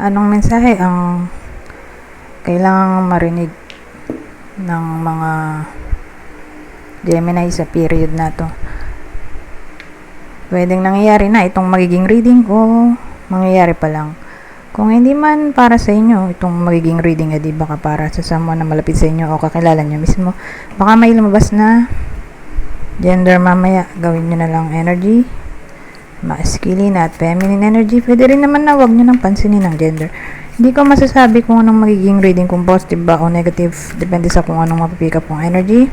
Anong mensahe ang kailangang marinig ng mga Gemini sa period na to? Pwedeng nangyayari na itong magiging reading o mangyayari pa lang. Kung hindi man para sa inyo itong magiging reading, di baka para sa someone na malapit sa inyo o kakilala nyo mismo. Baka may lumabas na gender mamaya. Gawin nyo na lang energy masculine at feminine energy. Pwede rin naman na wag nyo nang pansinin ang gender. Hindi ko masasabi kung anong magiging reading, kung positive ba o negative. Depende sa kung anong mapipick up kong energy.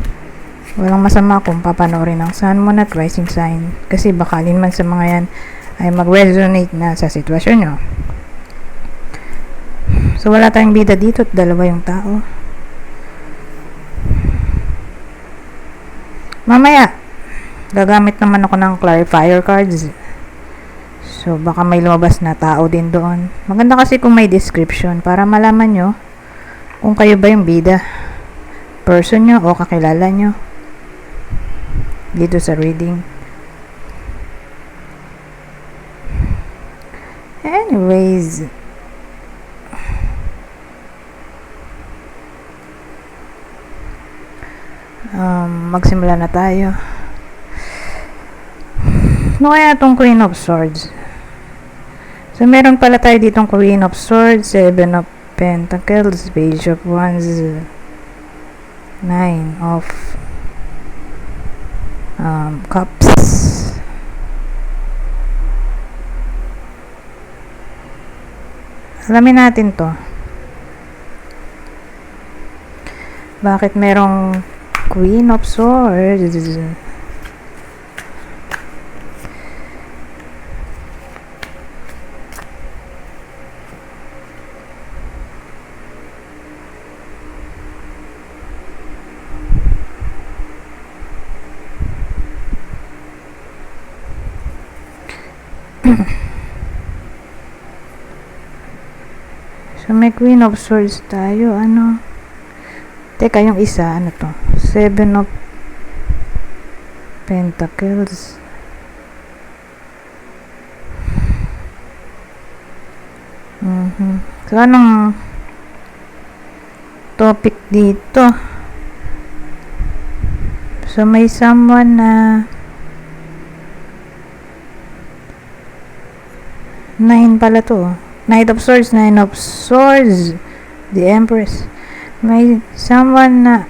Walang masama kung papanoorin ang sun, moon at rising sign. Kasi baka alin man sa mga yan ay mag-resonate na sa sitwasyon nyo. So wala tayong bida dito at dalawa yung tao. Mamaya, gagamit naman ako ng clarifier cards. So, baka may lumabas na tao din doon. Maganda kasi kung may description para malaman nyo kung kayo ba yung bida. Person nyo o kakilala nyo dito sa reading. Anyways, magsimula na tayo. Ano kaya itong Queen of Swords? So, meron pala tayo ditong Queen of Swords, Seven of Pentacles, Page of Wands, Nine of Cups. Alamin natin to. Bakit merong Queen of Swords? So, may Queen of Swords tayo. Ano? Teka, yung isa, ano to? Seven of Pentacles. So, anong topic dito? So, may someone na nine pala to. Knight of Swords, Nine of Swords, the Empress. May someone na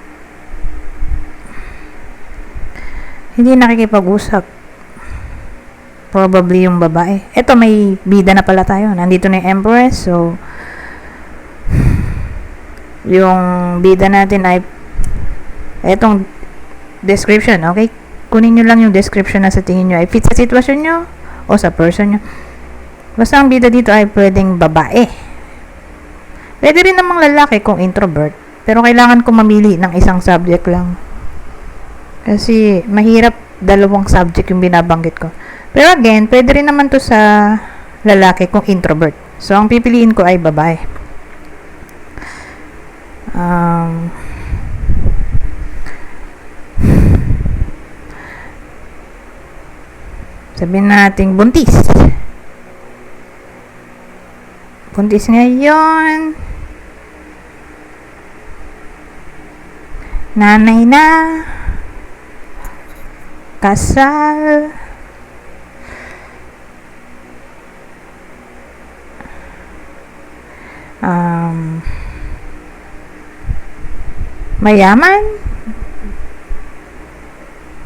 hindi nakikipag-usap. Probably yung babae. Ito, may bida na pala tayo. Nandito na yung Empress. So, yung bida natin ay etong description, okay? Kunin nyo lang yung description na sa tingin nyo ay fit sa sitwasyon nyo o sa person nyo. Basta ang bida dito ay pwedeng babae. Pwede rin namang lalaki kung introvert. Pero kailangan ko mamili ng isang subject lang. Kasi mahirap dalawang subject yung binabanggit ko. Pero again, pwede rin naman to sa lalaki kung introvert. So, ang pipiliin ko ay babae. Sabihin natin buntis. Buntis ngayon. Nanay na. Kasal. Mayaman.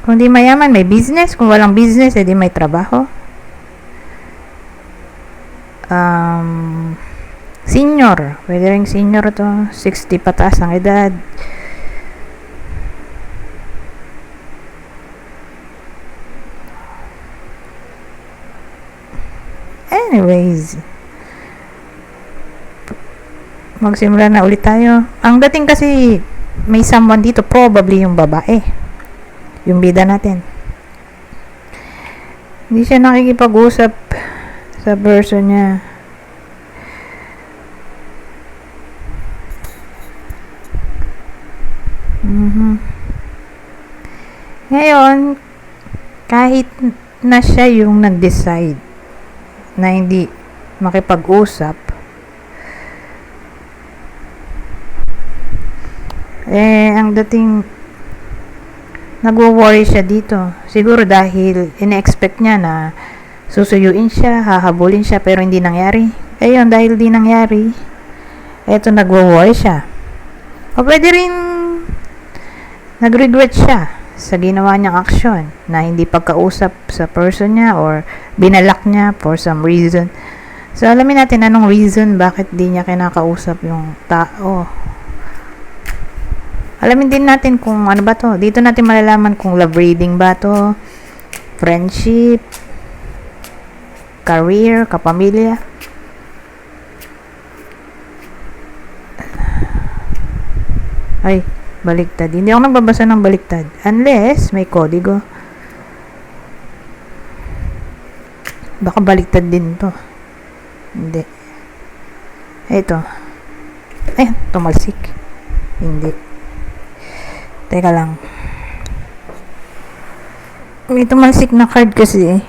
Kung di mayaman, may business. Kung walang business, edi may trabaho. Senior. Pwede rin senior to. 60 pataas ang edad. Anyways, magsimula na ulit tayo. Ang dating kasi may someone dito, probably yung babae. Yung bida natin. Hindi siya nakikipag-usap sa person niya. Ngayon, kahit na siya yung nag-decide na hindi makipag-usap, Ang dating nagwo-worry siya dito. Siguro dahil ine-expect niya na susuyuin siya, hahabulin siya, pero hindi nangyari. Ayun, dahil di nangyari, eto nagwo-worry siya. O pwede rin nag-regret siya sa ginawa niyang aksyon na hindi pagkausap sa person niya or binalak niya for some reason. So, alamin natin anong reason bakit di niya kinakausap yung tao. Alamin din natin kung ano ba to. Dito natin malalaman kung love reading ba to, friendship, career, kapamilya. Ay, baliktad. Hindi ako nagbabasa ng baliktad. Unless may kodigo. Baka baliktad din to. Hindi. Ito. Ayan, tumalsik. Hindi. Teka lang. May tumalsik na card kasi eh.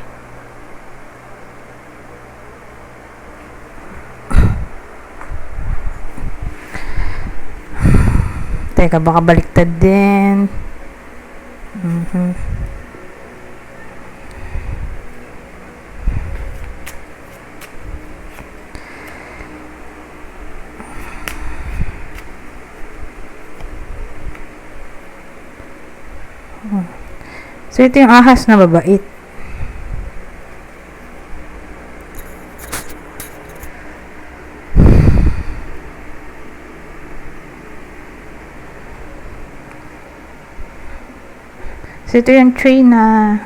Teka, baka baliktad din. So, ito yung ahas na babait. So, ito yung tree na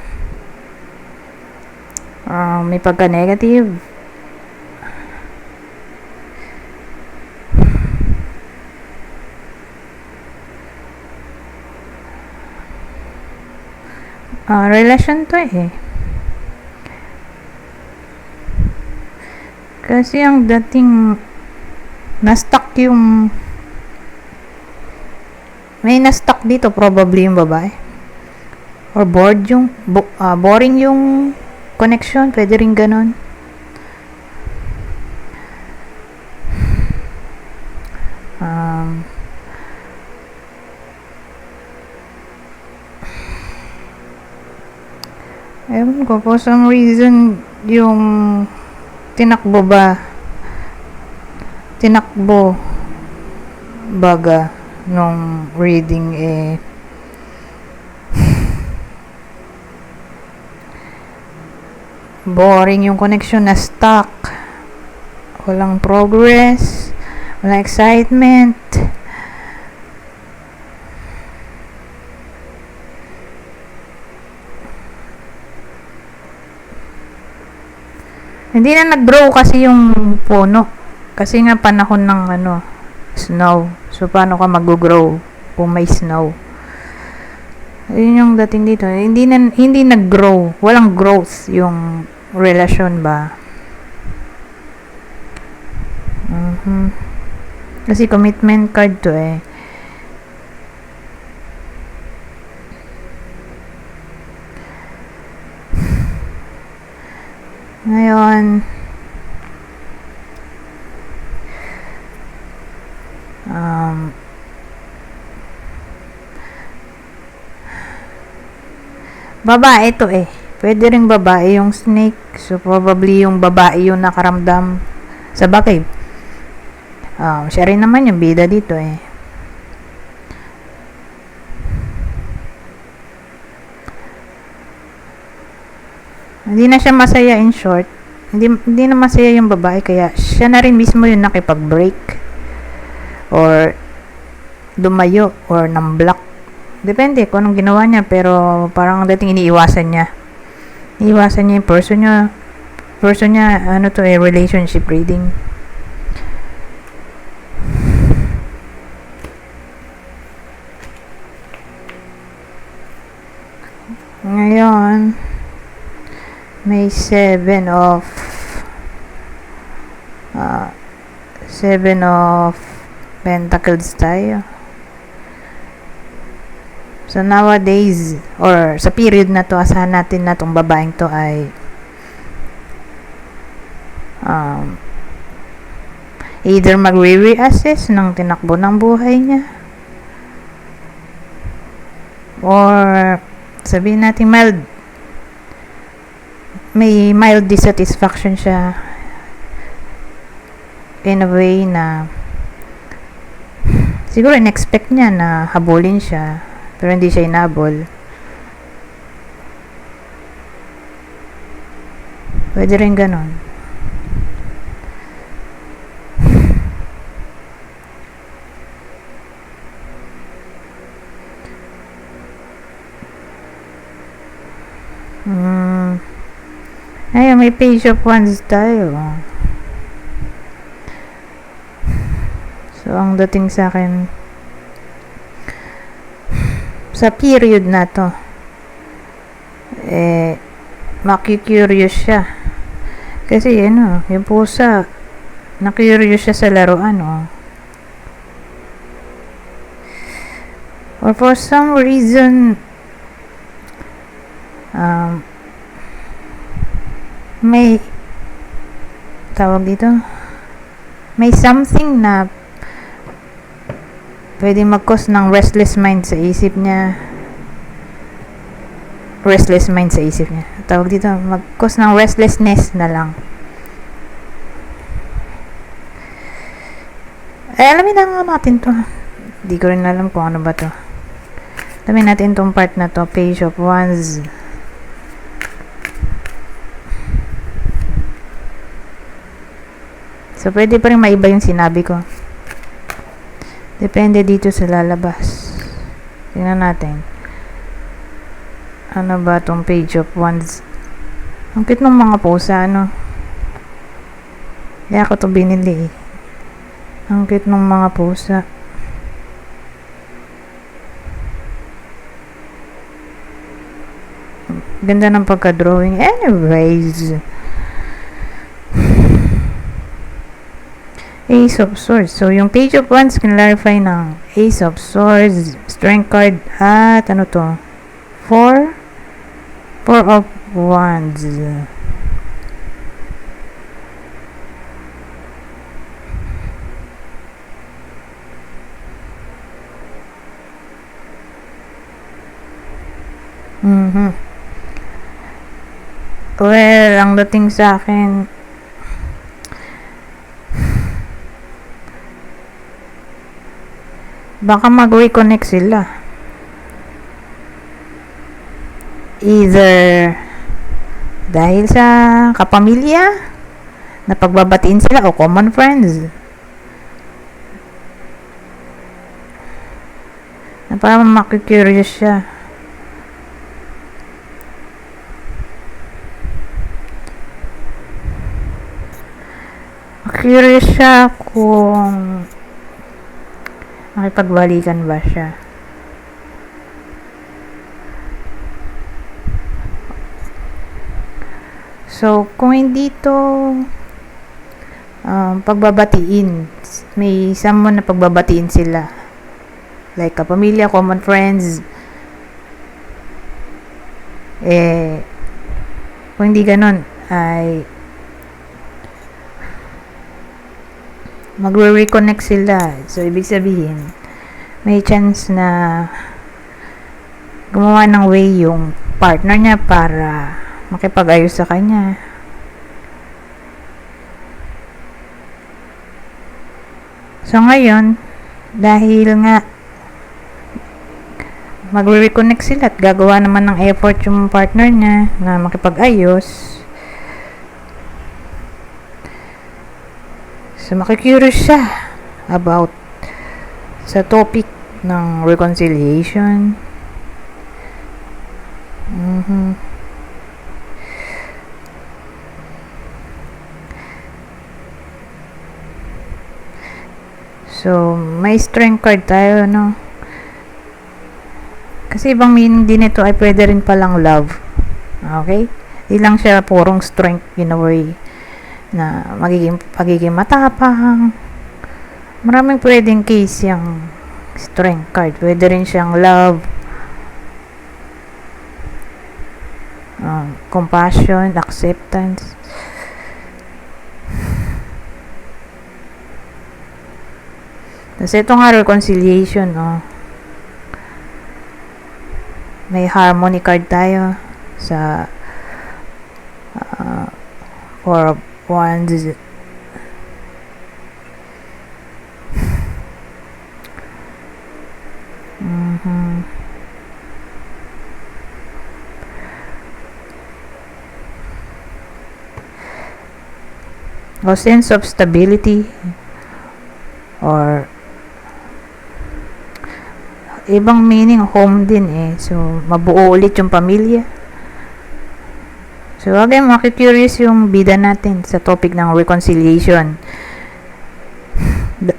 may pagka-negative. Relasyon to eh. Kasi ang dating na-stuck yung may na-stuck dito, probably yung babae. Or bored yung boring yung connection, pwede rin ganun. Ewan ko, for some reason yung tinakbo baga nung reading eh boring yung connection, na stuck, walang progress, walang excitement. Hindi na nag-grow kasi yung puno kasi nga panahon ng snow. So paano ka mag-grow kung may snow? Yun yung dating dito. Hindi nag-grow. Walang growth yung relasyon ba? Kasi commitment card to eh. Ngayon, babae to eh. Pwede ring babae yung snake. So, probably yung babae yung nakaramdam. Sa bagay, siya rin naman yung bida dito eh. Hindi na siya masaya, in short. Hindi na masaya yung babae, kaya siya na rin mismo yung nakipag-break or dumayo or nang-block. Depende kung anong ginawa niya, pero parang dating iniiwasan niya yung person niya, relationship reading. Ngayon, may 7 of Pentacles tayo. So nowadays, or sa period na to, asahan natin na tong babaeng to ay either magre-reassess ng tinakbo ng buhay niya, or sabihin natin may mild dissatisfaction siya in a way na siguro in-expect niya na habulin siya pero hindi siya inabol. Pwede rin ganon. Ayun, may page of wands tayo. So, ang dating sa akin sa period na to, maki-curious siya. Kasi, yung pusa, na-curious siya sa laruan, Or for some reason, may tawag dito, may something na pwede mag-cause ng restless mind sa isip niya. Tawag dito, mag-cause ng restlessness na lang. Alamin na nga natin to. Di ko rin alam kung ano ba to. Alamin natin tong part na to. Page of Wands. So, pwede pa rin maiba yung sinabi ko. Depende dito sa lalabas. Tingnan natin. Ano ba tong Page of Wands? Ang cute ng mga pusa, Kaya ako to binili, Ang cute ng mga pusa. Ganda ng pagka-drawing. Anyways. Ace of Swords. So, yung Page of Wands, clarify ng Ace of Swords, Strength card, at ano to? Four of Wands. Well, ang dating sa akin, baka mag-reconnect sila. Either dahil sa kapamilya, na pagbabatiin sila, o common friends. Na parang makikurious siya. Curious siya kung makipagbalikan ba siya. So, kung hindi to pagbabatiin, may someone na pagbabatiin sila. Like kapamilya, common friends. Kung hindi ganun, ay magre-reconnect sila. So, ibig sabihin, may chance na gumawa ng way yung partner niya para makipag-ayos sa kanya. So, ngayon, dahil nga magre-reconnect sila at gagawa naman ng effort yung partner niya na makipag-ayos, so, makikurious siya about sa topic ng reconciliation. So, may strength card tayo, Kasi ibang meaning din ito ay pwede rin palang love. Okay? Di lang siya purong strength in a way na pagiging matapang. Maraming pwedeng case yung strength card. Pwede rin siyang love, compassion, acceptance. Tapos ito nga reconciliation, May harmony card tayo sa Four of Wands. O sense of stability or ibang meaning, home din so mabuo ulit yung pamilya. So again, makikurious yung bida natin sa topic ng reconciliation.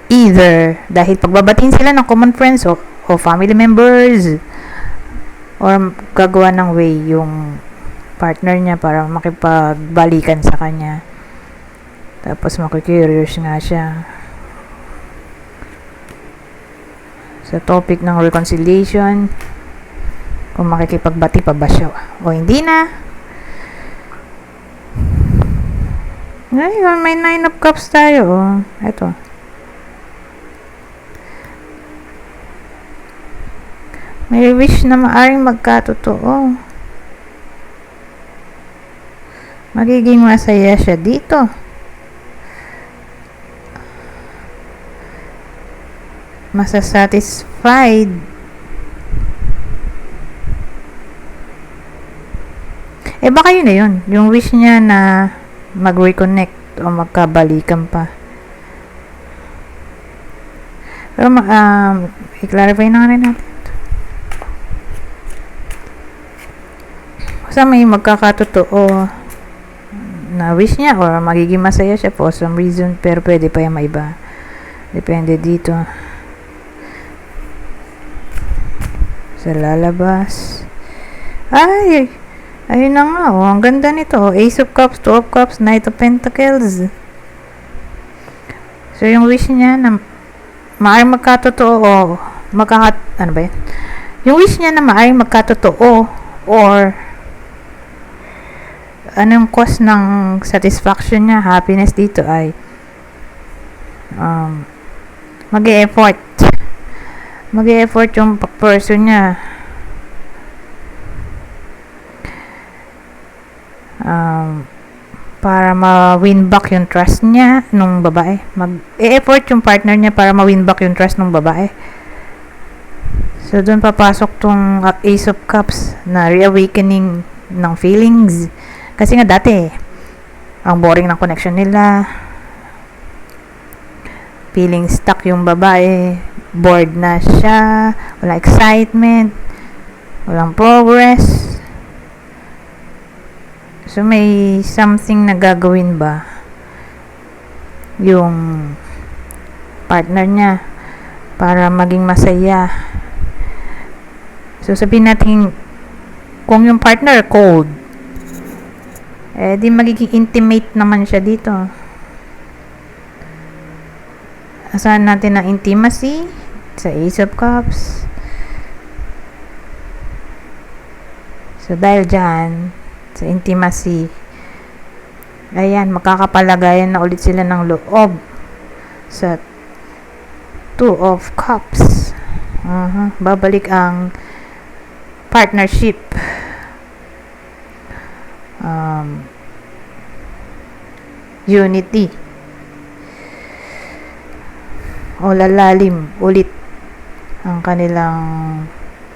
Either dahil pagbabatiin sila ng common friends o family members, or gagawa ng way yung partner niya para makipagbalikan sa kanya. Tapos makikurious nga siya sa topic ng reconciliation, kung makikipagbati pa ba siya o hindi na. Ngayon, may 9 of Cups tayo. Ito. May wish na maaring magkatotoo. Magiging masaya siya dito. Masasatisfied. Baka yun na yun. Yung wish niya na mag-reconnect o magkabalikan pa. Pero i-clarify na rin natin. Basta may magkakatotoo na wish niya or magiging masaya siya for some reason, pero pwede pa yung maiba. Depende dito. Sa lalabas. Ayun na nga, ang ganda nito. Ace of Cups, Two of Cups, Knight of Pentacles. So, yung wish niya na maaaring magkatotoo ano ba yan? Yung wish niya na maaaring magkatotoo or anong cause ng satisfaction niya, happiness dito ay mag-e-effort yung person niya para ma-win back yung trust niya nung babae. Mag-e-effort yung partner niya para ma-win back yung trust nung babae. So doon papasok tong Ace of Cups na reawakening ng feelings. Kasi nga dati ang boring ng connection nila, feeling stuck yung babae, bored na siya, wala excitement, walang progress. So may something na gagawin ba yung partner niya para maging masaya. So sabihin natin, kung yung partner cold, di magiging intimate naman siya dito. Asahan natin ang intimacy sa Ace of Cups. So dahil dyan sa intimacy, ayan, makakapalagayan na ulit sila ng loob sa Two of Cups. Babalik ang partnership, unity, o lalalim ulit ang kanilang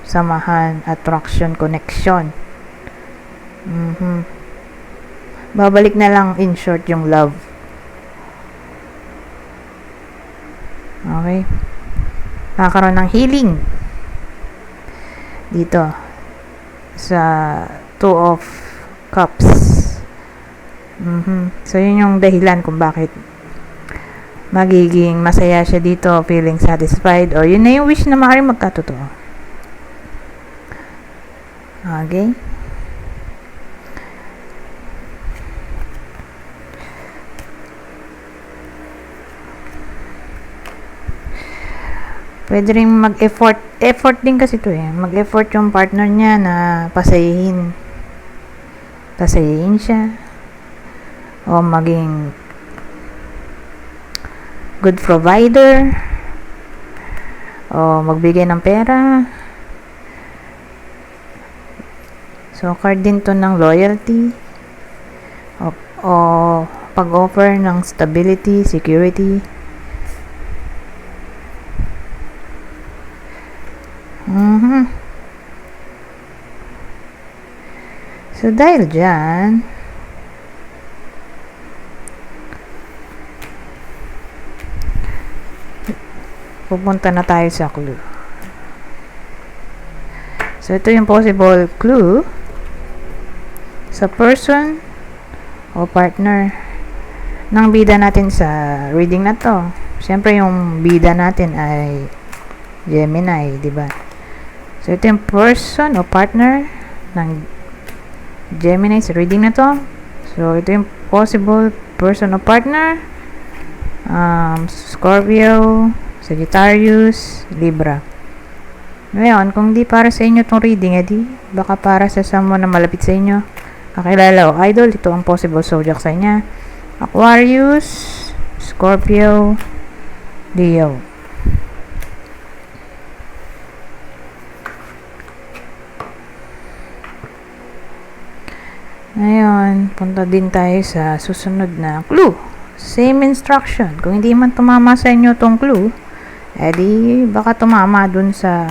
samahan, attraction, connection. Babalik na lang, in short, yung love. Okay, kakaroon ng healing dito sa Two of Cups. So yun yung dahilan kung bakit magiging masaya siya dito, feeling satisfied, or yun na yung wish na maaaring magkatotoo. Okay, pwede rin mag-effort din kasi ito mag-effort yung partner niya na pasayin siya, o maging good provider, o magbigay ng pera, So, card din to ng loyalty o pag-offer ng stability, security. So, dahil dyan, pupunta na tayo sa clue. So, ito yung possible clue sa person o partner ng bida natin sa reading na to. Siyempre, yung bida natin ay Gemini, di ba? So, ito yung person o partner ng Gemini sa reading na to. So, ito yung possible person o partner. Scorpio, Sagittarius, Libra. Ngayon, kung di para sa inyo tong reading, edi baka para sa someone na malapit sa inyo, kakilala o idol, ito ang possible zodiac sa niya. Aquarius, Scorpio, Leo. Ngayon, punta din tayo sa susunod na clue. Same instruction. Kung hindi man tumama sa inyo tong clue, edi baka tumama dun sa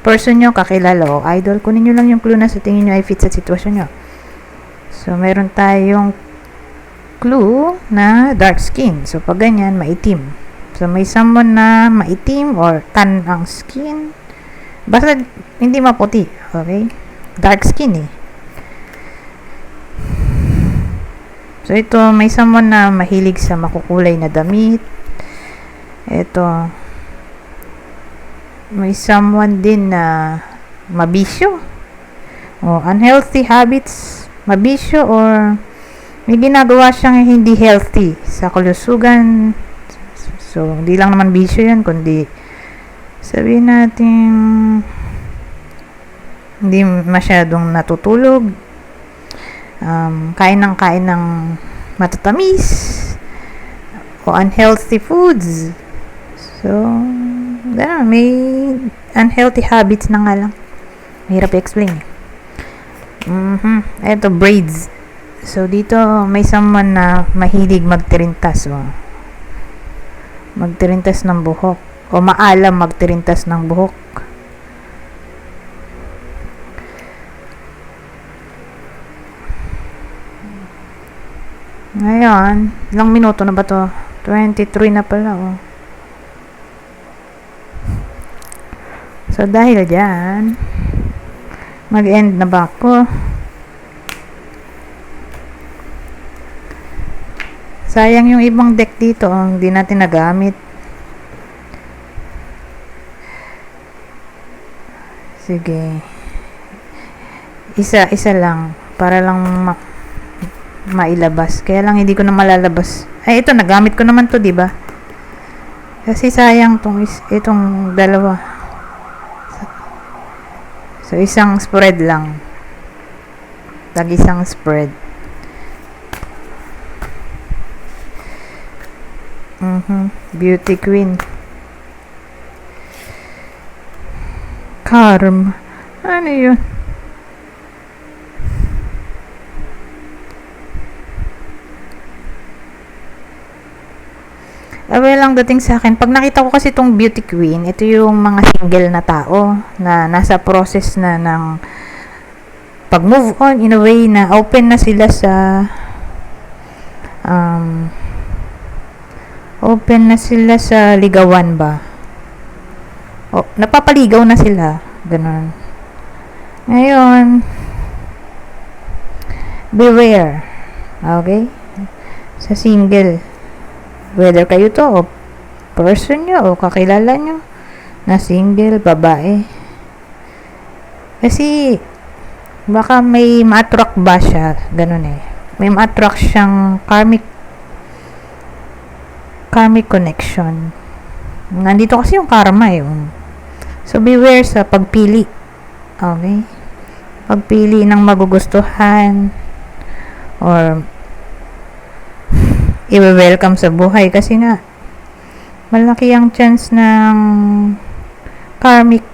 person nyo, kakilala o idol. Kunin nyo lang yung clue na sa tingin nyo ay fit sa sitwasyon nyo. So, meron tayong clue na dark skin. So, pag ganyan, maitim. So, may someone na maitim or tan ang skin. Basta hindi maputi. Okay? Dark skin eh. So, ito, may someone na mahilig sa makukulay na damit. Ito, may someone din na mabisyo o unhealthy habits, mabisyo or may ginagawa siyang hindi healthy sa kalusugan. So, hindi lang naman bisyo yan, kundi sabihin natin hindi masyadong natutulog, kain ng matatamis o unhealthy foods. So, may unhealthy habits na nga lang. Mahirap i-explain. Ito, braids. So, dito, may someone na mahilig magtirintas. Magtirintas ng buhok. O maalam magtirintas ng buhok. Ngayon, ilang minuto na ba to? 23 na pala, So, dahil dyan, mag-end na ba ako? Sayang yung ibang deck dito, hindi natin nagamit. Sige. Isa lang, para lang mailabas. Kaya lang hindi ko na malalabas. Ay, ito, nagamit ko naman to, diba? Kasi sayang itong dalawa. So, isang spread lang. Isang spread. Beauty Queen. Karma. Ano yun? Well, ang dating sa akin, pag nakita ko kasi itong Beauty Queen, ito yung mga single na tao na nasa process na ng pag-move on in a way na open na sila sa ligawan ba? O, napapaligaw na sila. Ganun. Ngayon, beware. Okay? Sa single. Whether kayo to o person nyo o kakilala nyo na single, babae. Kasi baka may ma-attract ba siya, ganun eh. May ma-attract siyang karmic connection. Nandito kasi yung karma eh. So beware sa pagpili. Okay? Pagpili ng magugustuhan or i-welcome sa buhay kasi nga malaki ang chance ng karmic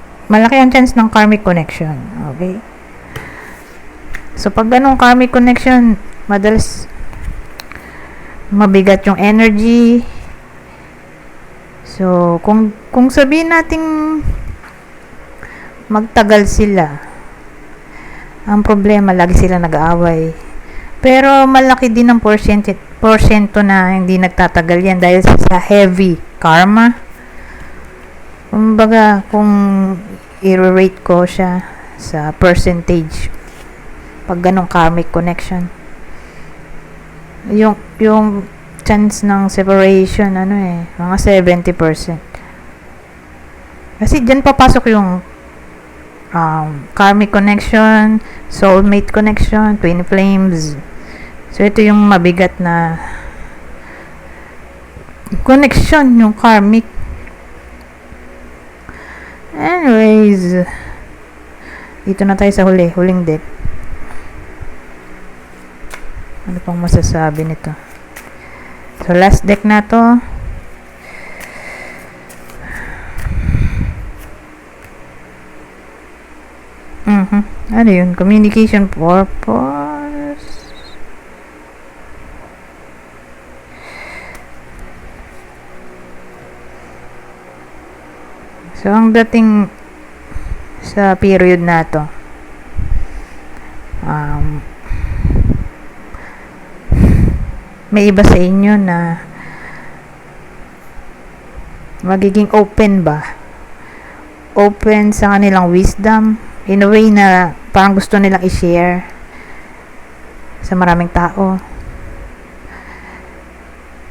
connection. Okay? So, pag ganong karmic connection, madalas mabigat yung energy. So, kung sabihin nating magtagal sila, ang problema, lagi sila nag-aaway. Pero, malaki din ang porsyento na hindi nagtatagal yan dahil sa heavy karma. Kumbaga, kung i-rate ko siya sa percentage, pag ganong karmic connection, yung chance ng separation, mga 70%. Kasi dyan papasok yung karmic connection, soulmate connection, twin flames. So, ito yung mabigat na connection, yung karmic. Anyways, dito na tayo sa huling deck. Ano pang masasabi nito? So, last deck na to. Ano yun? Communication purpose. So, ang dating sa period na to, may iba sa inyo na magiging open ba? Open sa kanilang wisdom in a way na parang gusto nilang i-share sa maraming tao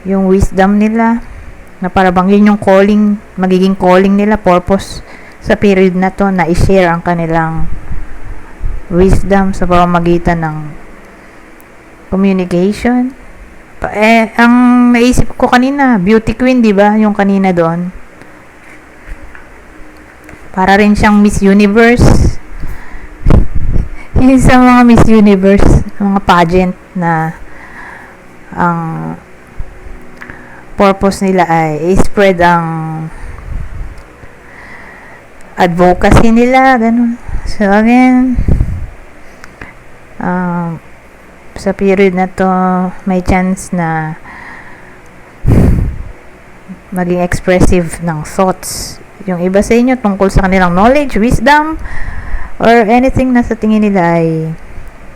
yung wisdom nila, na parang yun yung calling, magiging calling nila, purpose sa period na to, na i-share ang kanilang wisdom sa pamamagitan ng communication. Ang naisip ko kanina, beauty queen, di ba? Yung kanina doon, para rin siyang Miss Universe. Yung sa mga Miss Universe, mga pageant na ang purpose nila ay i-spread ang advocacy nila, ganun. So, again, sa period na to, may chance na maging expressive ng thoughts yung iba sa inyo tungkol sa kanilang knowledge, wisdom, or anything na sa tingin nila ay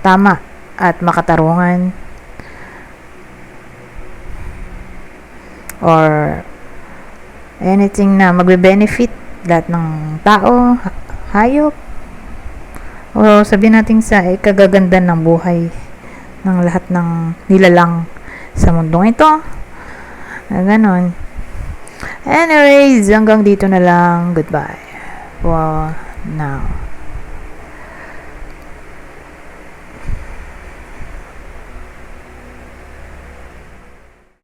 tama at makatarungan, or anything na magbe-benefit lahat ng tao, hayop, o sabihin natin sa ikagaganda ng buhay ng lahat ng nilalang sa mundong ito, na ganon. Anyways, hanggang dito na lang. Goodbye for now.